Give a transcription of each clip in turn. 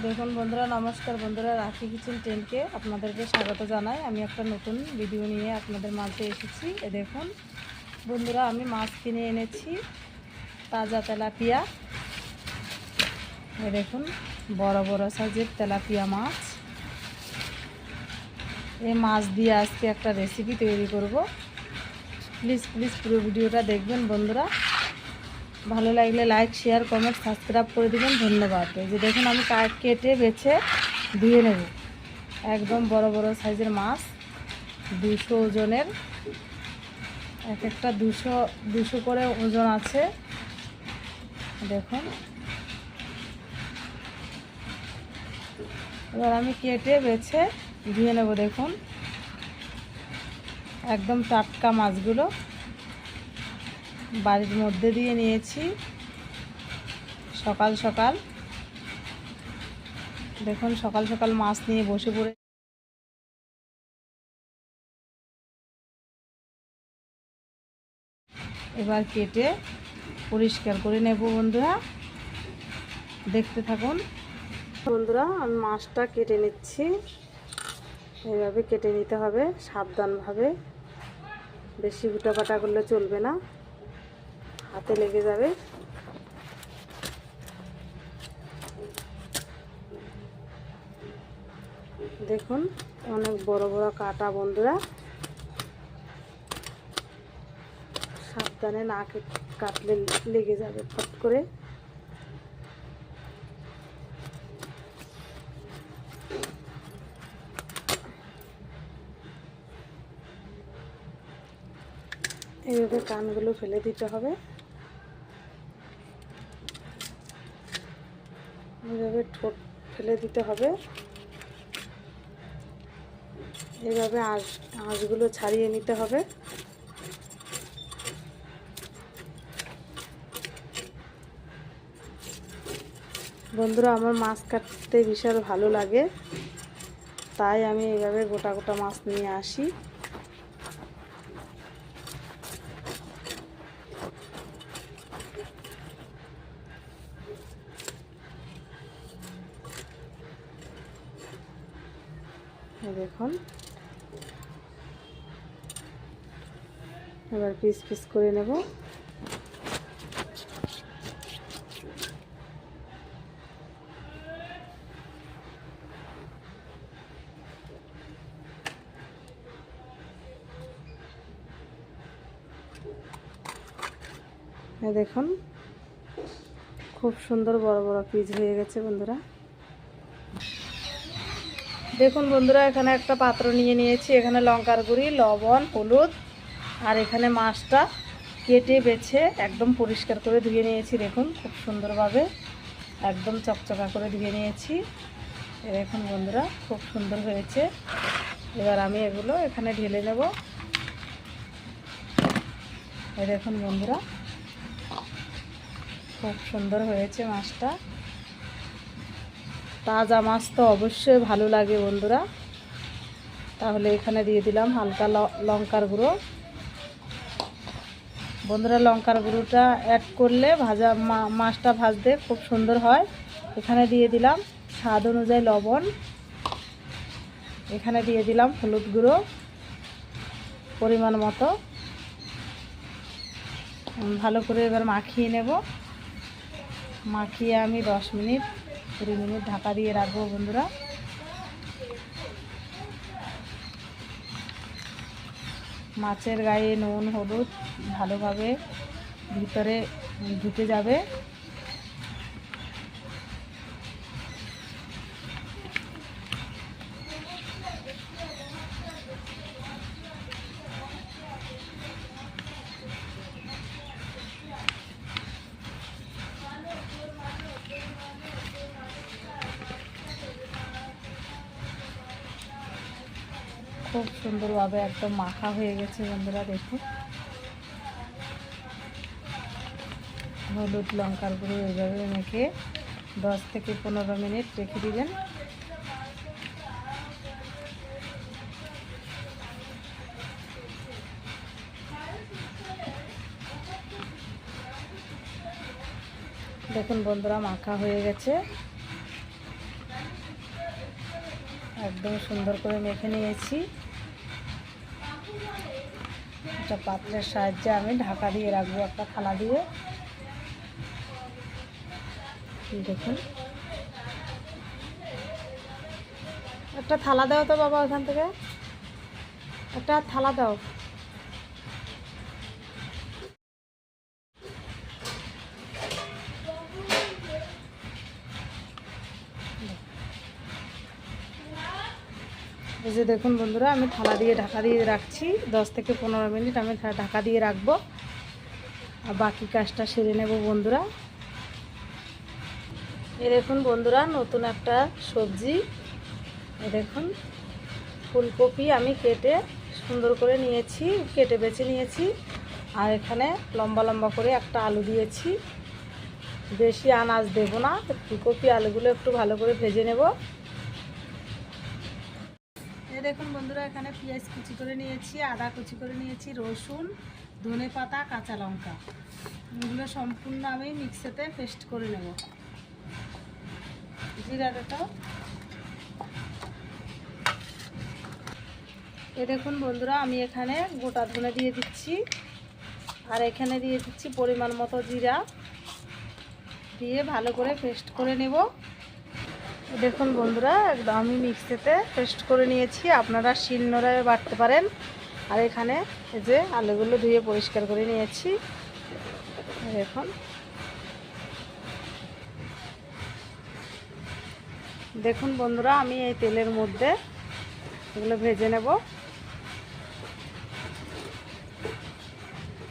দেখুন বন্ধুরা, নমস্কার বন্ধুরা, রাখি কিচেন টেনকে আপনাদেরকে স্বাগত জানাই। আমি একটা নতুন ভিডিও নিয়ে আপনাদের মাঝে এসেছি। দেখুন বন্ধুরা, আমি মাছ কিনে এনেছি, তাজা তেলাপিয়া। দেখুন বড় বড় সাইজের তেলাপিয়া মাছ। এই মাছ দিয়ে আজকে একটা রেসিপি তৈরি করব। প্লিজ পুরো ভিডিওটা দেখবেন বন্ধুরা। ভালো লাগলে লাইক, শেয়ার, কমেন্ট, সাবস্ক্রাইব করে দেবেন। ধন্যবাদ। এই যে দেখুন, আমি কেটে বেছে ধুয়ে নেব। একদম বড় বড় সাইজের মাছ, 200 ওজনের। এক একটা 200 করে ওজন আছে। দেখুন, এবার আমি কেটে বেছে ধুয়ে নেব। দেখুন একদম টাটকা মাছগুলো বাড়ির মধ্যে দিয়ে নিয়েছি সকাল সকাল। দেখুন সকাল সকাল মাছ নিয়ে বসে পড়ে। এবার কেটে পরিষ্কার করে নেব বন্ধুরা, দেখতে থাকুন। বন্ধুরা, আমি মাছটা কেটে নিচ্ছি। এইভাবে কেটে নিতে হবে সাবধানভাবে, বেশি গুটাপাটা করলে চলবে না, হাতে লেগে যাবে। দেখুন অনেক বড় বড় কাটা বন্ধুরা, সাবধানে না কাটলে লেগে যাবে ফট করে। এইভাবে কানগুলো ফেলে দিতে হবে। এইভাবে ঠোঁট ফেলে দিতে হবে। এইভাবে আঁশগুলো ছাড়িয়ে নিতে হবে। বন্ধুরা, আমার মাছ কাটতে বিশাল ভালো লাগে, তাই আমি এইভাবে গোটা গোটা মাছ নিয়ে আসি। দেখুন এবার পিস পিস করে নেব। দেখুন খুব সুন্দর বড় বড় পিস হয়ে গেছে বন্ধুরা। দেখুন বন্ধুরা, এখানে একটা পাত্র নিয়ে নিয়েছি। এখানে লঙ্কার গুঁড়ি, লবণ, হলুদ, আর এখানে মাছটা কেটে বেছে একদম পরিষ্কার করে ধুয়ে নিয়েছি। দেখুন খুব সুন্দরভাবে একদম চকচকা করে ধুয়ে নিয়েছি। দেখুন বন্ধুরা, খুব সুন্দর হয়েছে। এবার আমি এগুলো এখানে ঢেলে নেব। দেখুন বন্ধুরা, খুব সুন্দর হয়েছে মাছটা। তাজা মাছ তো অবশ্যই ভালো লাগে বন্ধুরা। তাহলে এখানে দিয়ে দিলাম হালকা লঙ্কার গুঁড়ো। বন্ধুরা, লঙ্কার গুঁড়োটা অ্যাড করলে মাছটা ভাজতে খুব সুন্দর হয়। এখানে দিয়ে দিলাম স্বাদ অনুযায়ী লবণ। এখানে দিয়ে দিলাম হলুদ গুঁড়ো পরিমাণ মতো। ভালো করে এবার মাখিয়ে নেব। মাখিয়ে আমি 10 মিনিট 20 মিনিট ঢাকা দিয়ে রাখবো বন্ধুরা। মাছের গায়ে নুন হলুদ ভালোভাবে ভিতরে ঢুকে যাবে। খুব সুন্দরভাবে একদম মাখা হয়ে গেছে বন্ধুরা। দেখুন হলুদ লঙ্কার গুঁড়ো এইভাবে মেখে 10 থেকে 15 মিনিট রেখে দিবেন। দেখুন বন্ধুরা, মাখা হয়ে গেছে। একদম সুন্দর করে মেখে নিয়েছি। একটা পাত্রের সাহায্যে আমি ঢাকা দিয়ে রাখবো, একটা থালা দিয়ে। দেখুন, একটা থালা দাও তো বাবা, ওখান থেকে একটা থালা দাও। এই যে দেখুন বন্ধুরা, আমি থালা দিয়ে ঢাকা দিয়ে রাখছি। 10 থেকে 15 মিনিট আমি ঢাকা দিয়ে রাখবো, আর বাকি কাজটা সেরে নেব বন্ধুরা। এই দেখুন বন্ধুরা, নতুন একটা সবজি। এই দেখুন, ফুলকপি আমি কেটে সুন্দর করে নিয়েছি, কেটে বেছে নিয়েছি। আর এখানে লম্বা লম্বা করে একটা আলু দিয়েছি। বেশি আনাজ দেব না, ফুলকপি আলুগুলো একটু ভালো করে ভেজে নেব। এই দেখুন বন্ধুরা, এখানে পেঁয়াজ কুচি করে নিয়েছি, আদা কুচি করে নিয়েছি, রসুন, ধনেপাতা, কাঁচা লঙ্কা, এগুলো সম্পূর্ণ আমি মিক্সিতে পেস্ট করে নেব। জিরাটা, এই দেখুন বন্ধুরা, আমি এখানে গোটা ধনে দিয়ে দিচ্ছি, আর এখানে দিয়ে দিচ্ছি পরিমাণ মতো জিরা, দিয়ে ভালো করে পেস্ট করে নেব। দেখুন বন্ধুরা, একদম আমি মিক্সিতে পেস্ট করে নিয়েছি, আপনারা শিলনোড়ায় বাটতে পারেন। আর এখানে এই যে আলুগুলো ধুয়ে পরিষ্কার করে নিয়েছি। দেখুন, দেখুন বন্ধুরা, আমি এই তেলের মধ্যে এগুলো ভেজে নেব।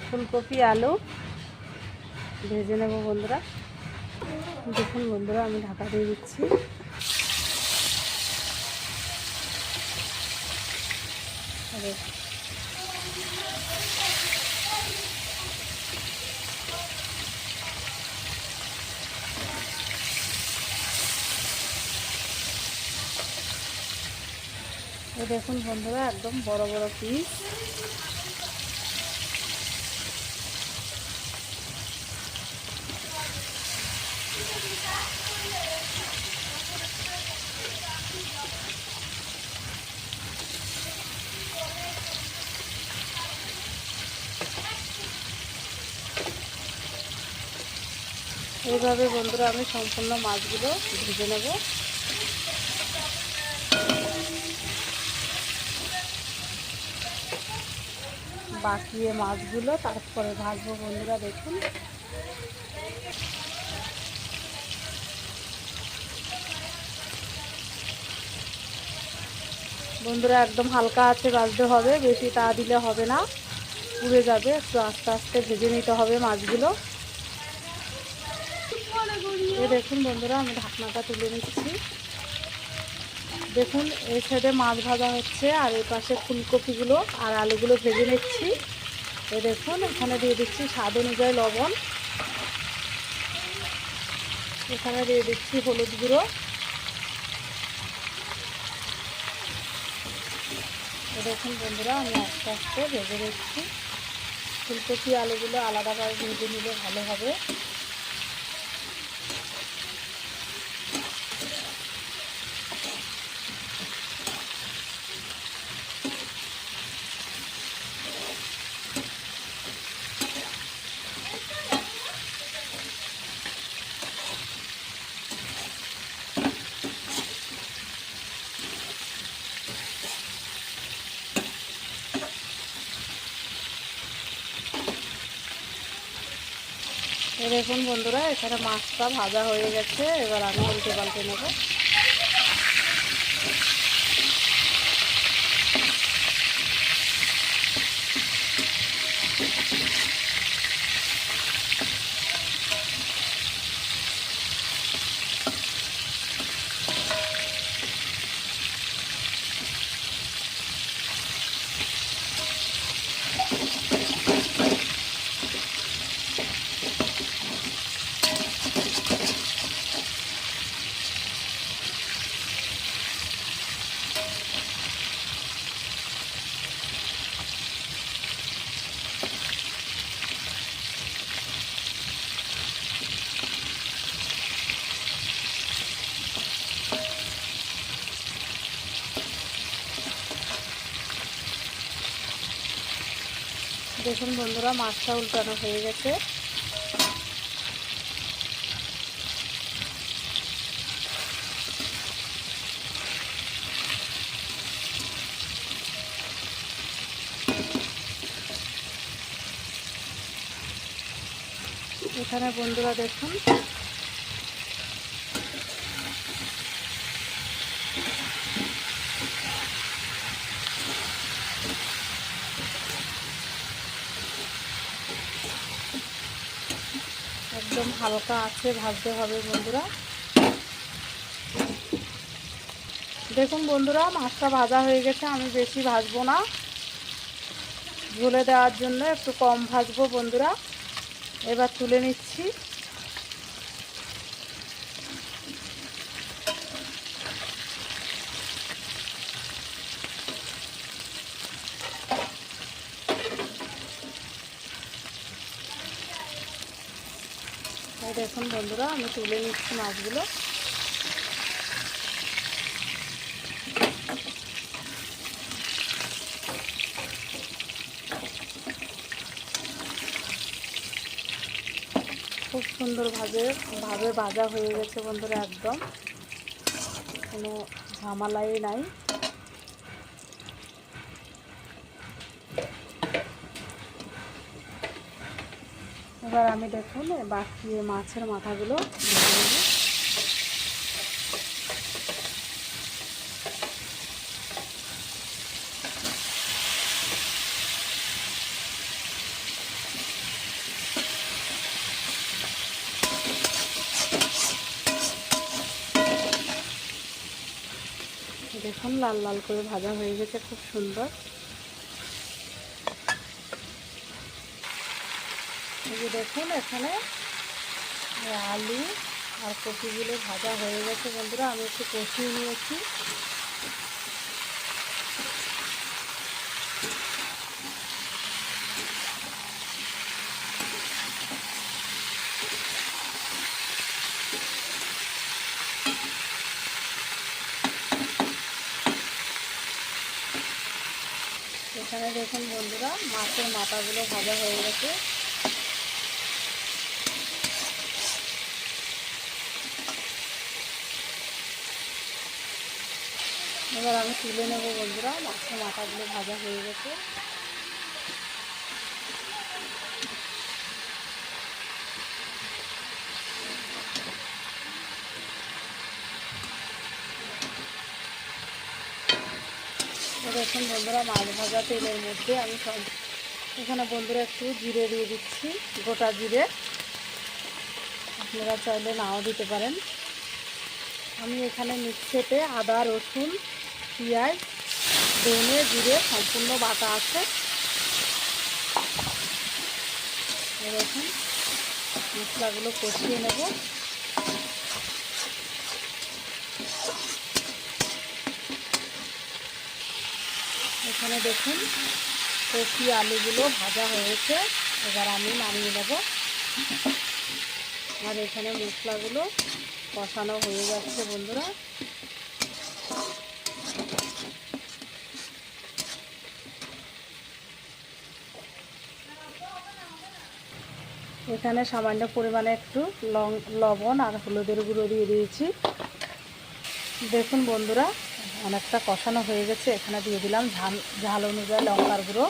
ফুলকপি আলু ভেজে নেব বন্ধুরা। দেখুন বন্ধুরা, আমি ঢাকা দিয়ে দিচ্ছি। এই দেখুন বন্ধুরা, একদম বড় বড় পিস। এইভাবে বন্ধুরা আমি সম্পূর্ণ মাছগুলো ভেজে নেব। বাকি মাছগুলো তারপরে ভাজবো বন্ধুরা। দেখুন, বন্ধুরা একদম হালকা আছে ভাজতে হবে, বেশি তা দিলে হবে না, পুড়ে যাবে। একটু আস্তে আস্তে ভেজে নিতে হবে মাছগুলো। এই দেখুন বন্ধুরা, আমি ঢাকনাটা তুলে নিচ্ছি। দেখুন, এই সাইডে মাছ ভাজা হচ্ছে, আর এই পাশে ফুলকপিগুলো আর আলুগুলো ভেজে নিচ্ছি। এই দেখুন, এখানে দিয়ে দিচ্ছি স্বাদ অনুযায়ী লবণ, এখানে দিয়ে দিচ্ছি হলুদ গুঁড়ো। দেখুন বন্ধুরা, আমি আস্তে আস্তে ভেজে নিচ্ছি। ফুলকপি আলুগুলো আলাদাভাবে ভেজে নিলে ভালো হবে। দেখুন বন্ধুরা, এখানে মাছটা ভাজা হয়ে গেছে, এবার আমি উল্টে পাল্টে নেব। দেখুন বন্ধুরা, মাছটা উল্টানো হয়ে গেছে। এখানে বন্ধুরা দেখুন একদম হালকা আছে ভাজতে হবে বন্ধুরা। দেখুন বন্ধুরা, মাছটা ভাজা হয়ে গেছে। আমি বেশি ভাজবো না, ঝোলে দেওয়ার জন্য একটু কম ভাজবো বন্ধুরা। এবার তুলে নিচ্ছি। এই দেখুন বন্ধুরা, আমি তুলে নিচ্ছি মাছগুলো। খুব সুন্দরভাবে ভাজা হয়ে গেছে বন্ধুরা, একদম কোনো ঝামেলাই নাই। এবার আমি দেখুন বাকি মাছের মাথাগুলো ভেজে নেব। দেখুন লাল লাল করে ভাজা হয়ে গেছে, খুব সুন্দর। এই যে দেখুন এখানে আলু আর কপিগুলো ভাজা হয়ে গেছে বন্ধুরা। আমি একটু কষিয়ে নিয়েছি। এখানে দেখুন বন্ধুরা, মাছের মাথাগুলো ভাজা হয়ে গেছে। এবার আমি তুলে নেব বন্ধুরা, মাছের মাথাগুলো ভাজা হয়ে গেছে। দেখুন বন্ধুরা, মাছ ভাজা তেলের মধ্যে আমি এখানে বন্ধুরা একটু জিরে দিয়ে দিচ্ছি, গোটা জিরে। আপনারা চাইলে নাও দিতে পারেন। আমি এখানে মিক্সিতে আদা, রসুন, পেঁয়াজ, ধনে, জিরে সম্পূর্ণ বাটা আছে। দেখুন মশলাগুলো কষিয়ে নেব। এখানে দেখুন কপি আলুগুলো ভাজা হয়েছে। এবার আমি নামিয়ে নেব। আর এখানে মশলাগুলো কষানো হয়ে যাচ্ছে বন্ধুরা। এখানে সামান্য পরিমাণে একটু লবণ আর হলুদের গুঁড়ো দিয়ে দিয়েছি। দেখুন বন্ধুরা, অনেকটা কষানো হয়ে গেছে। এখানে দিয়ে দিলাম ঝাল অনুযায়ী লঙ্কার গুঁড়ো।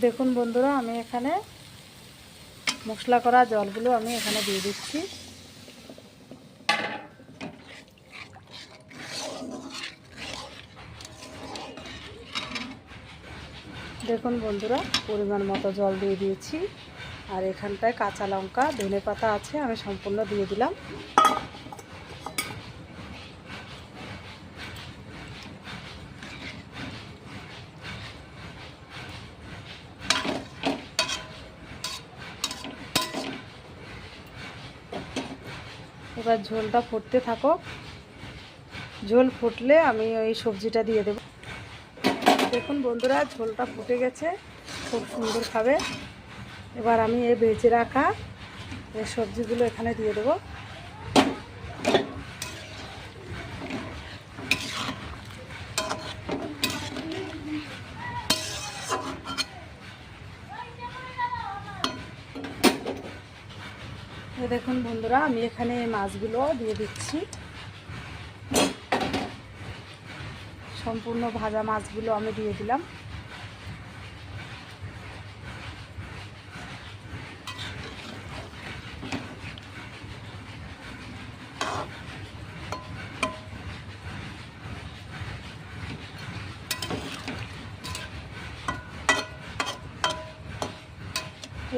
দেখুন বন্ধুরা, আমি এখানে মশলা করা জলগুলো আমি এখানে দিয়ে দিচ্ছি। দেখুন বন্ধুরা, পরিমাণ মতো জল দিয়ে দিয়েছি। আর এখানটায় কাঁচা লঙ্কা, ধনে পাতা আছে, আমি সম্পূর্ণ দিয়ে দিলাম। এবার ঝোলটা ফুটতে থাকুক। ঝোল ফুটলে আমি ওই সবজিটা দিয়ে দেব। দেখুন বন্ধুরা, ঝোলটা ফুটে গেছে। খুব সুন্দর খাবে। এবার আমি এই ভেজে রাখা এই সবজিগুলো এখানে দিয়ে দেবো। দেখুন বন্ধুরা, আমি এখানে মাছগুলো দিয়ে দিচ্ছি। সম্পূর্ণ ভাজা মাছগুলো আমি দিয়ে দিলাম।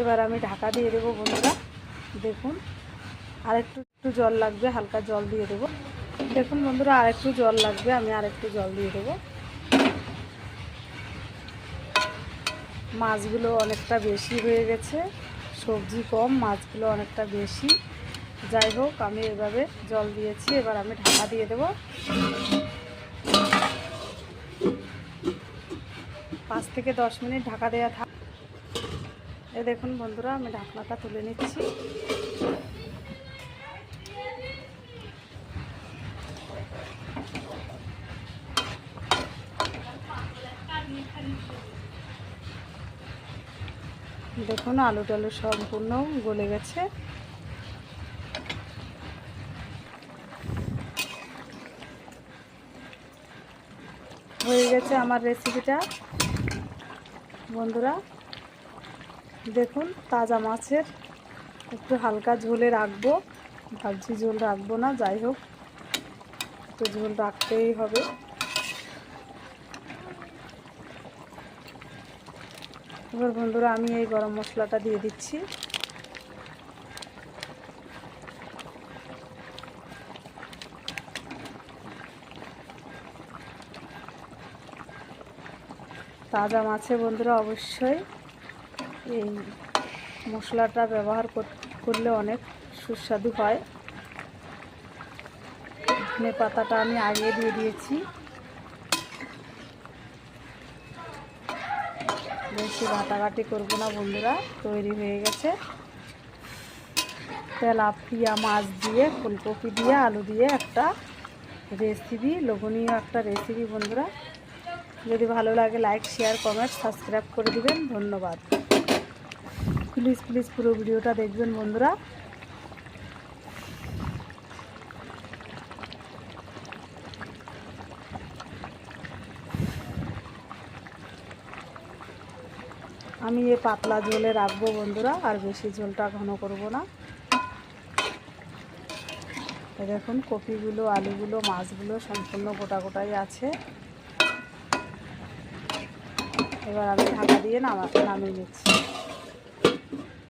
এবার আমি ঢাকা দিয়ে দেবো বন্ধুরা। দেখুন আরেকটু জল লাগবে, হালকা জল দিয়ে দেবো। দেখুন বন্ধুরা, আরেকটু জল লাগবে, আমি আরেকটু জল দিয়ে দেবো। মাছগুলো অনেকটা বেশি হয়ে গেছে, সবজি কম, মাছগুলো অনেকটা বেশি। যাই হোক, আমি এভাবে জল দিয়েছি। এবার আমি ঢাকা দিয়ে দেবো। 5 থেকে 10 মিনিট ঢাকা দেওয়া থাক। দেখুন বন্ধুরা, আমি ঢাকনাটা তুলে নিচ্ছি। দেখুন আলু টালু সম্পূর্ণ গলে গেছে। হয়ে গেছে আমার রেসিপিটা বন্ধুরা। দেখুন তাজা মাছের একটু হালকা ঝোলে রাখবো, ভাবছি ঝোল রাখবো না, যাই হোক একটু ঝোল রাখতেই হবে। এবার বন্ধুরা আমি এই গরম মশলাটা দিয়ে দিচ্ছি। তাজা মাছে বন্ধুরা অবশ্যই এই মশলাটা ব্যবহার করলে অনেক সুস্বাদু হয়। ধনে পাতাটা আমি আগে দিয়ে দিয়েছি। বেশি ঘাটাঘাটি করবো না বন্ধুরা, তৈরি হয়ে গেছে। তেলাপিয়া মাছ দিয়ে, ফুলকপি দিয়ে, আলু দিয়ে একটা রেসিপি, লোভনীয় একটা রেসিপি বন্ধুরা। যদি ভালো লাগে লাইক, শেয়ার, কমেন্ট, সাবস্ক্রাইব করে দিবেন। ধন্যবাদ। প্লিজ প্লিজ পুরো ভিডিওটা দেখবেন বন্ধুরা। আমি এই পাতলা ঝোলে রাখবো বন্ধুরা, আর বেশি ঝোলটা ঘন করব না। দেখুন কপিগুলো, আলুগুলো, মাছগুলো সম্পূর্ণ গোটা গোটাই আছে। এবার আমি ঢাকা দিয়ে নামিয়ে নিচ্ছি।